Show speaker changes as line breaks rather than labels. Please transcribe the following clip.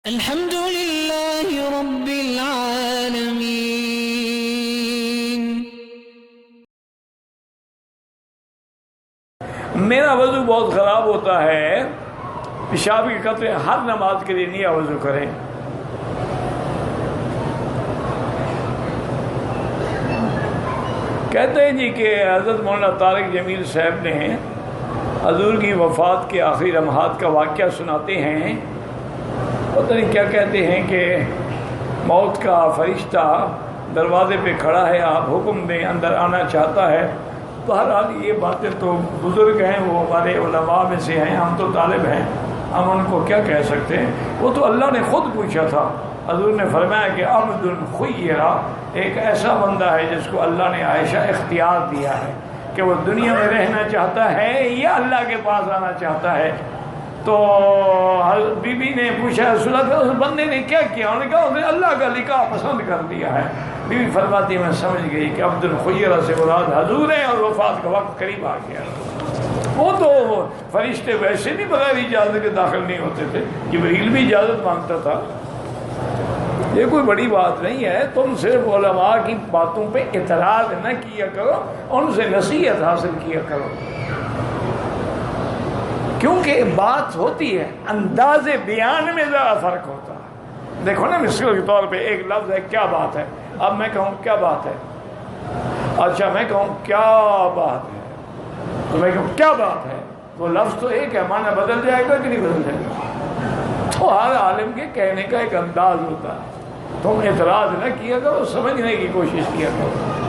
الحمد لله رب العالمين.
میرا وضو بہت خراب ہوتا ہے، پیشاب کے قطرے ہر نماز کے لیے نیا وضو کریں۔ کہتے ہیں جی کہ حضرت مولانا طارق جمیل صاحب نے حضور کی وفات کے آخری لمحات کا واقعہ سناتے ہیں۔ پتہ نہیں کیا کہتے ہیں کہ موت کا فرشتہ دروازے پہ کھڑا ہے، آپ حکم دیں، اندر آنا چاہتا ہے۔ بہرحال یہ باتیں تو بزرگ ہیں، وہ ہمارے علماء میں سے ہیں، ہم تو طالب ہیں، ہم ان کو کیا کہہ سکتے ہیں۔ وہ تو اللہ نے خود پوچھا تھا۔ حضور نے فرمایا کہ عبد خیرہ، ایک ایسا بندہ ہے جس کو اللہ نے عائشہ اختیار دیا ہے کہ وہ دنیا میں رہنا چاہتا ہے یا اللہ کے پاس آنا چاہتا ہے۔ تو بی بی نے پوچھا رسول اللہ اس بندے نے کیا کیا؟ انہوں نے کہا اس نے اللہ کا نکاح پسند کر دیا ہے۔ بی بی فرماتی میں سمجھ گئی کہ عبد الخیرہ سے مراد حضور ہے اور وفات کا وقت قریب آ گیا۔ وہ تو فرشتے ویسے بھی بغیر اجازت کے داخل نہیں ہوتے تھے، جبریل بھی اجازت مانگتا تھا۔ یہ کوئی بڑی بات نہیں ہے، تم صرف علماء کی باتوں پہ اعتراض نہ کیا کرو، ان سے نصیحت حاصل کیا کرو، کیونکہ بات ہوتی ہے انداز بیان میں ذرا فرق ہوتا ہے۔ دیکھو نا، مثال کے طور پہ ایک لفظ ہے کیا بات ہے، اب میں کہوں کیا بات ہے، اچھا میں کہوں کیا بات ہے، تو میں کہوں کیا بات ہے، تو لفظ تو ایک ہے، معنی بدل جائے گا کہ نہیں بدل جائے گا؟ تو ہر عالم کے کہنے کا ایک انداز ہوتا ہے۔ تم اعتراض نہ کیا کرو، سمجھنے کی کوشش کیا کرو۔